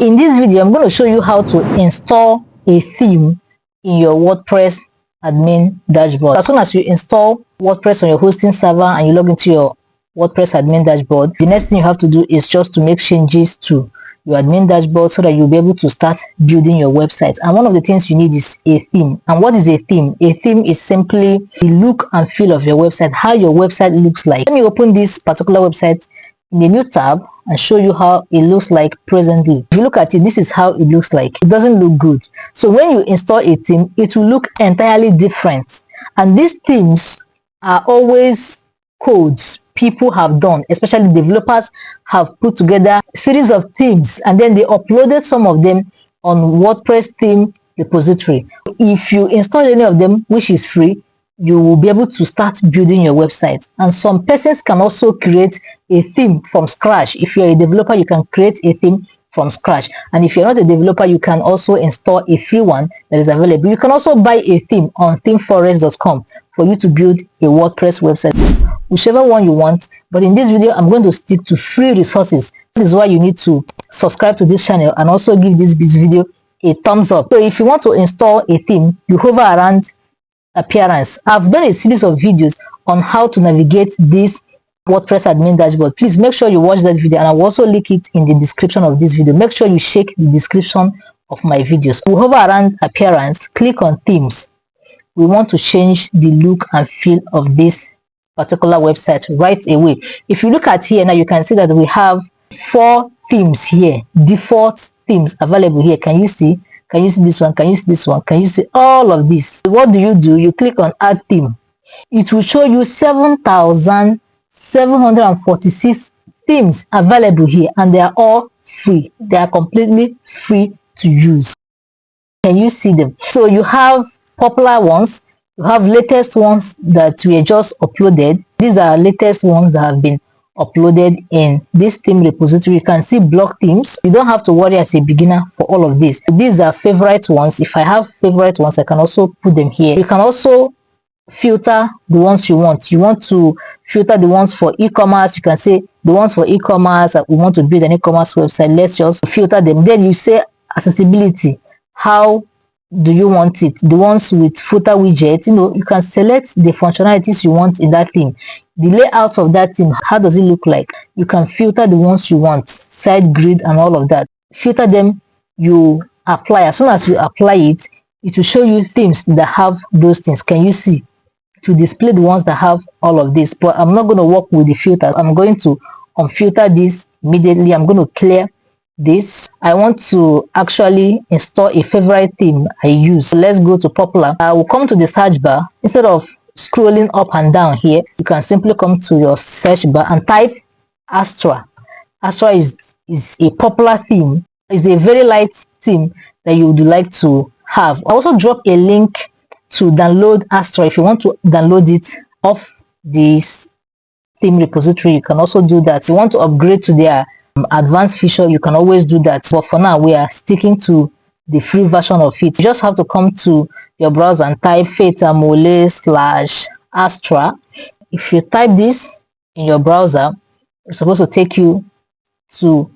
In this video, I'm going to show you how to install a theme in your WordPress admin dashboard. As soon as you install WordPress on your hosting server and you log into your WordPress admin dashboard, the next thing you have to do is just to make changes to your admin dashboard so that you'll be able to start building your website. And one of the things you need is a theme. And what is a theme? A theme is simply the look and feel of your website, how your website looks like. Let me open this particular website in a new tab and show you how it looks like presently. If you look at it, this is how it looks like. It doesn't look good. So when you install a theme, it will look entirely different. And these themes are always codes people have done, especially developers have put together a series of themes and then they uploaded some of them on WordPress theme repository. If you install any of them, which is free, you will be able to start building your website. And some persons can also create a theme from scratch. If you're a developer, you can create a theme from scratch. And if you're not a developer, you can also install a free one that is available. You can also buy a theme on themeforest.com for you to build a WordPress website, whichever one you want. But in this video, I'm going to stick to free resources. This is why you need to subscribe to this channel and also give this video a thumbs up. So if you want to install a theme, you hover around appearance. I've done a series of videos on how to navigate this WordPress admin dashboard. Please make sure you watch that video, and I will also link it in the description of this video. Make sure you check the description of my videos. We hover around appearance, click on themes. We want to change the look and feel of this particular website right away. If you look at here now, you can see that we have 4 themes here, default themes available here. Can you see? Can you see this one? Can you see this one? Can you see all of this? What do? You click on add theme. It will show you 7,746 themes available here, and they are all free. They are completely free to use. Can you see them? So you have popular ones, you have latest ones that were just uploaded. These are latest ones that have been uploaded in this theme repository. You can see block themes. You don't have to worry as a beginner for all of this. These are favorite ones. If I have favorite ones, I can also put them here. You can also filter the ones you want. You want to filter the ones for e-commerce. You can say the ones for e-commerce, we want to build an e-commerce website. Let's just filter them. Then you say accessibility. How do you want it? The ones with footer widget, you can select the functionalities you want in that theme. The layout of that theme, how does it look like? You can filter the ones you want, side grid and all of that. Filter them, you apply. As soon as you apply it, it will show you themes that have those things. Can you see? To display the ones that have all of this. But I'm not going to work with the filter. I'm going to unfilter this immediately. I'm going to clear this. I want to actually install a favorite theme I use. So let's go to popular. I will come to the search bar. Instead of scrolling up and down here, you can simply come to your search bar and type Astra. Astra is a popular theme. It's a very light theme that you would like to have. I also drop a link to download Astra. If you want to download it off this theme repository, you can also do that. If you want to upgrade to their advanced feature, you can always do that. But for now, we are sticking to the free version of it. You just have to come to your browser and type fetamole/Astra. If you type this in your browser, it's supposed to take you to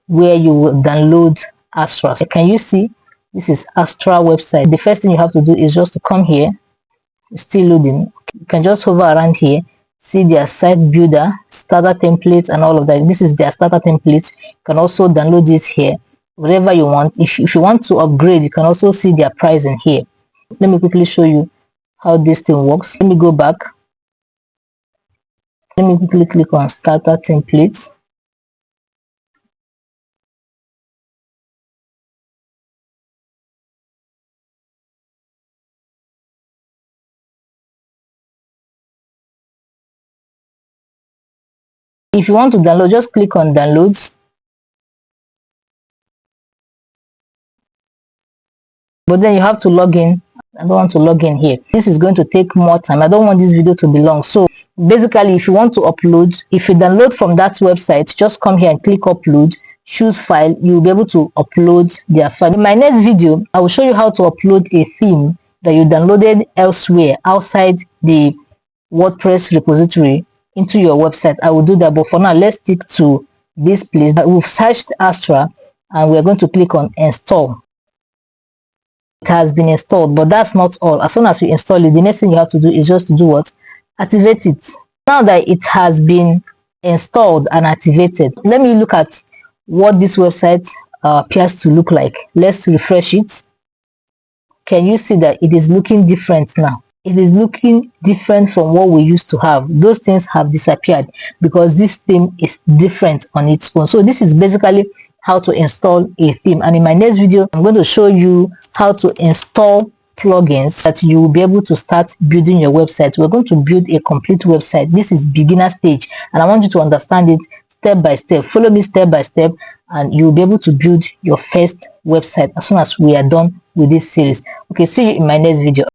where you will download Astra. So can you see? This is Astra website. The first thing you have to do is just to come here. It's still loading. You can just hover around here, see their site builder, starter templates and all of that. This is their starter templates. You can also download this here, whatever you want. If you want to upgrade, you can also see their pricing here. Let me quickly show you how this thing works. Let me go back. Let me quickly click on starter templates. If you want to download, just click on downloads. But then you have to log in. I don't want to log in here. This is going to take more time. I don't want this video to be long. So basically, if you want to upload, if you download from that website, just come here and click upload, choose file. You'll be able to upload their file. In my next video, I will show you how to upload a theme that you downloaded elsewhere outside the WordPress repository into your website. I will do that, but for now, let's stick to this place. We've searched Astra. and we're going to click on install. It has been installed, but that's not all. As soon as you install it, the next thing you have to do is just to do what? Activate it. Now that it has been installed and activated, let me look at what this website appears to look like. Let's refresh it. Can you see that it is looking different now? It is looking different from what we used to have. Those things have disappeared because this theme is different on its own. So this is basically how to install a theme, and in my next video I'm going to show you how to install plugins that you will be able to start building your website. We're going to build a complete website. This is beginner stage, and I want you to understand it step by step. Follow me step by step, and you'll be able to build your first website as soon as we are done with this series. Okay, see you in my next video.